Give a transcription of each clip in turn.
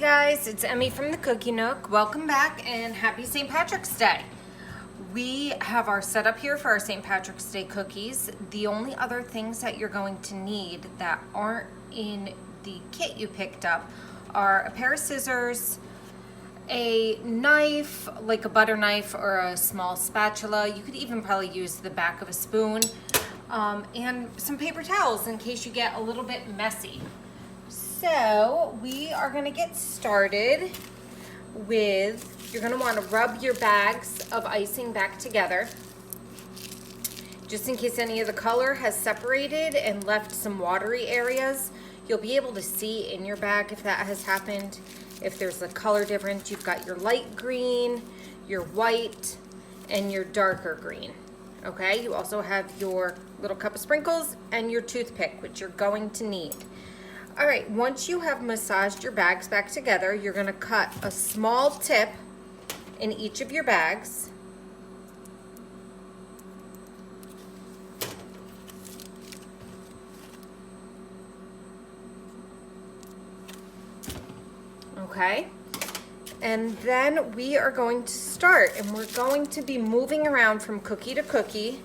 Guys, it's Emmy from the Cookie Nook. Welcome back and happy St. Patrick's Day. We have our setup here for our St. Patrick's Day cookies. The only other things that you're going to need that aren't in the kit you picked up are a pair of scissors, a knife, like a butter knife or a small spatula. You could even probably use the back of a spoon, and some paper towels in case you get a little bit messy. So we are going to get started with, you're going to want to rub your bags of icing back together, just in case any of the color has separated and left some watery areas. You'll be able to see in your bag if that has happened. If there's a color difference, you've got your light green, your white, and your darker green. Okay, you also have your little cup of sprinkles and your toothpick, which you're going to need. All right, once you have massaged your bags back together, you're gonna cut a small tip in each of your bags. Okay, and then we are going to start, and we're going to be moving around from cookie to cookie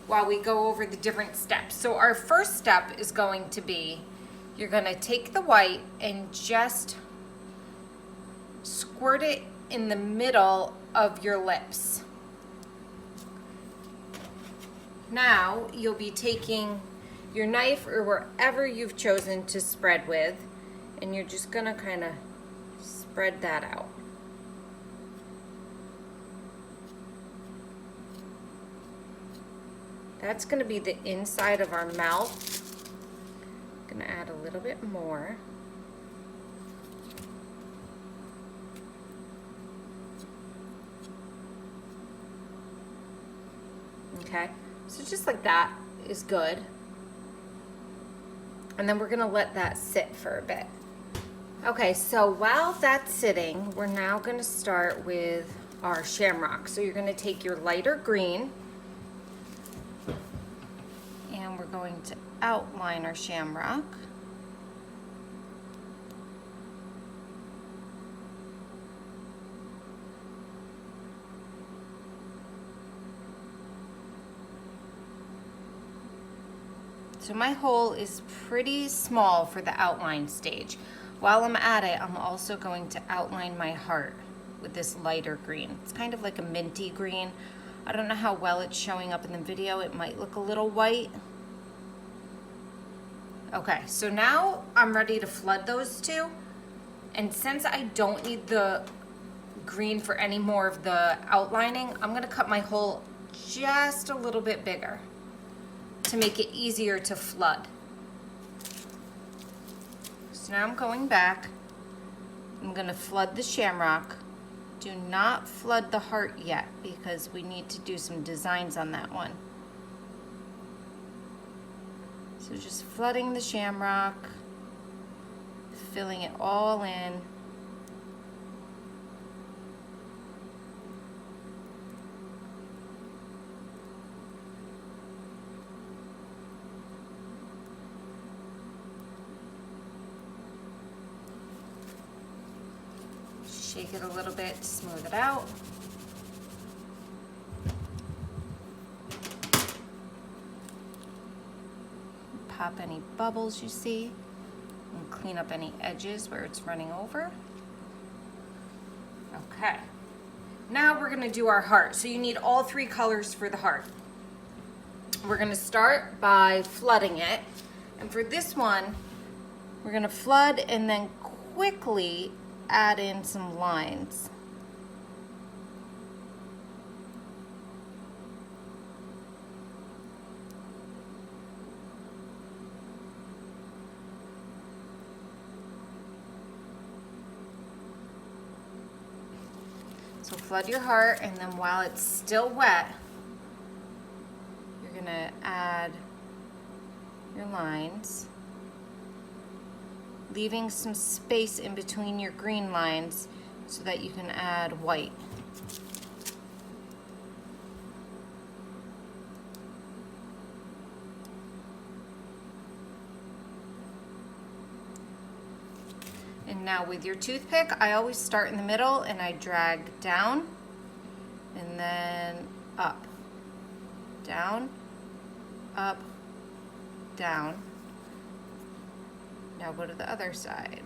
while we go over the different steps. So our first step is going to be, you're gonna take the white and just squirt it in the middle of your lips. Now you'll be taking your knife or wherever you've chosen to spread with, and you're just gonna kind of spread that out. That's gonna be the inside of our mouth. Gonna add a little bit more. Okay, so just like that is good. And then we're gonna let that sit for a bit. Okay, so while that's sitting, we're now gonna start with our shamrock. So you're gonna take your lighter green, and we're going to outline our shamrock. So my hole is pretty small for the outline stage. While I'm at it, I'm also going to outline my heart with this lighter green. It's kind of like a minty green. I don't know how well it's showing up in the video. It might look a little white. Okay, so now I'm ready to flood those two. And since I don't need the green for any more of the outlining, I'm gonna cut my hole just a little bit bigger to make it easier to flood. So now I'm going back. I'm gonna flood the shamrock. Do not flood the heart yet because we need to do some designs on that one. So just flooding the shamrock, filling it all in. Shake it a little bit to smooth it out. Pop any bubbles you see and clean up any edges where it's running over. Okay, now we're gonna do our heart. So you need all three colors for the heart. We're gonna start by flooding it. And for this one, we're gonna flood and then quickly add in some lines. So flood your heart, and then while it's still wet, you're gonna add your lines, leaving some space in between your green lines so that you can add white. And Now with your toothpick, I always start in the middle and I drag down and then up, down, up, down. Now go to the other side.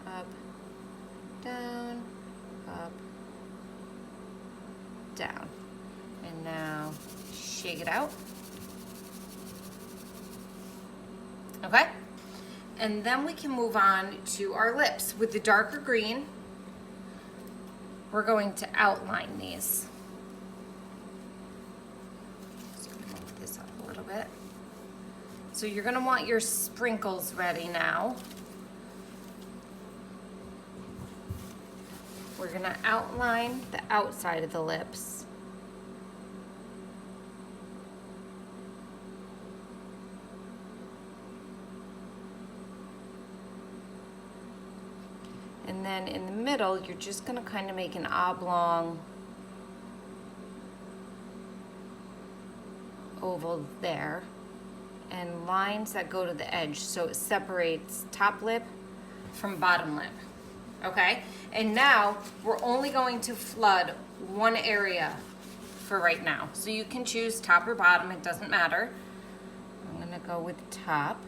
Up, down, up, down. And now shake it out. Okay? And then we can move on to our lips. With the darker green, we're going to outline these. Just gonna move this up a little bit. So you're gonna want your sprinkles ready now. We're gonna outline the outside of the lips. And then in the middle, you're just gonna kind of make an oblong oval there and lines that go to the edge so it separates top lip from bottom lip, okay? And now we're only going to flood one area for right now. So you can choose top or bottom, it doesn't matter. I'm gonna go with top.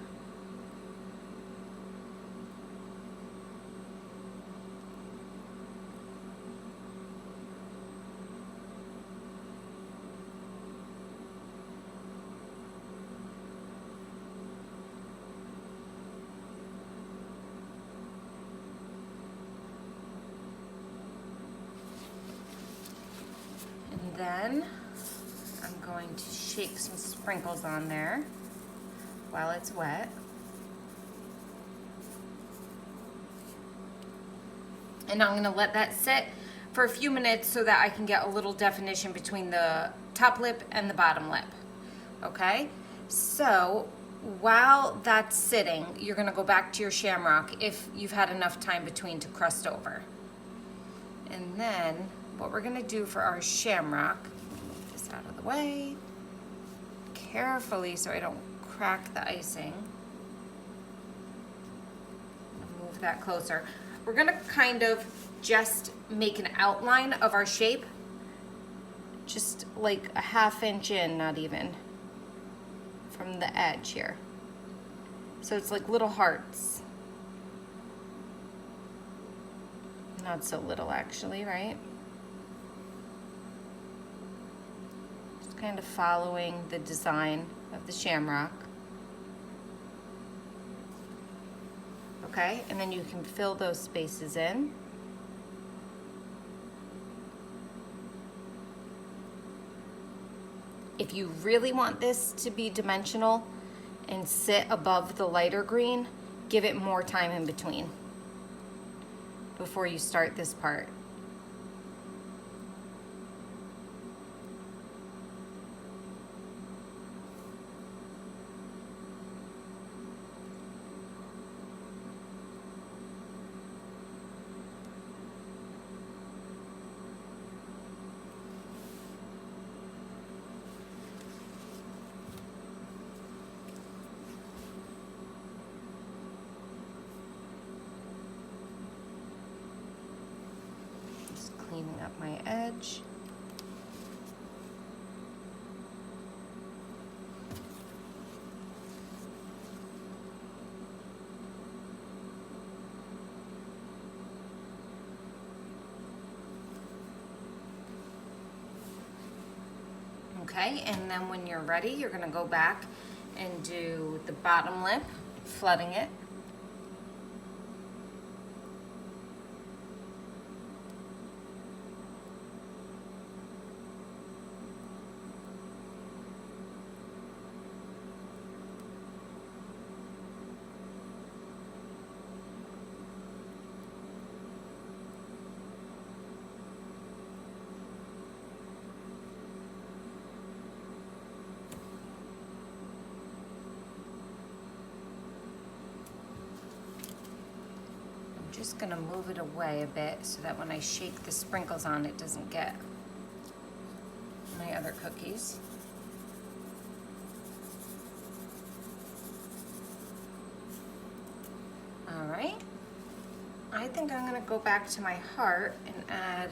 Then I'm going to shake some sprinkles on there while it's wet. And I'm gonna let that sit for a few minutes so that I can get a little definition between the top lip and the bottom lip, okay? So while that's sitting, you're gonna go back to your shamrock if you've had enough time between to crust over. And then what we're gonna do for our shamrock, move this out of the way, carefully so I don't crack the icing. Move that closer. We're gonna kind of just make an outline of our shape, just like a ½ inch in, not even, from the edge here. So it's like little hearts. Not so little actually, right? Kind of following the design of the shamrock. Okay, and then you can fill those spaces in. If you really want this to be dimensional and sit above the lighter green, give it more time in between before you start this part. Cleaning up my edge. Okay, and then when you're ready, you're gonna go back and do the bottom lip, flooding it. Just gonna move it away a bit so that when I shake the sprinkles on, it doesn't get my other cookies. All right. I think I'm gonna go back to my heart and add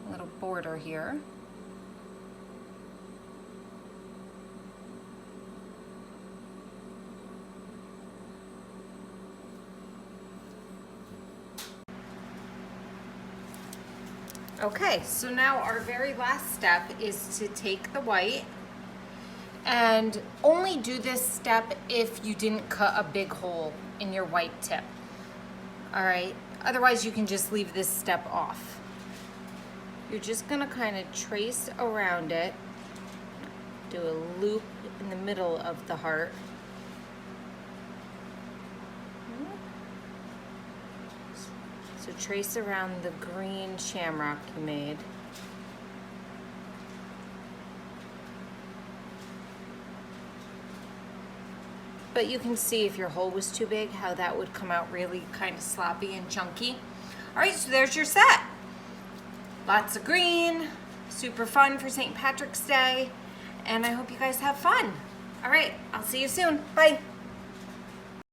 a little border here. Okay, so now our very last step is to take the white, and only do this step if you didn't cut a big hole in your white tip. All right, otherwise you can just leave this step off. You're just gonna kind of trace around it, do a loop in the middle of the heart. So trace around the green shamrock you made. But you can see if your hole was too big, how that would come out really kind of sloppy and chunky. All right, so there's your set. Lots of green, super fun for St. Patrick's Day, and I hope you guys have fun. All right, I'll see you soon. Bye.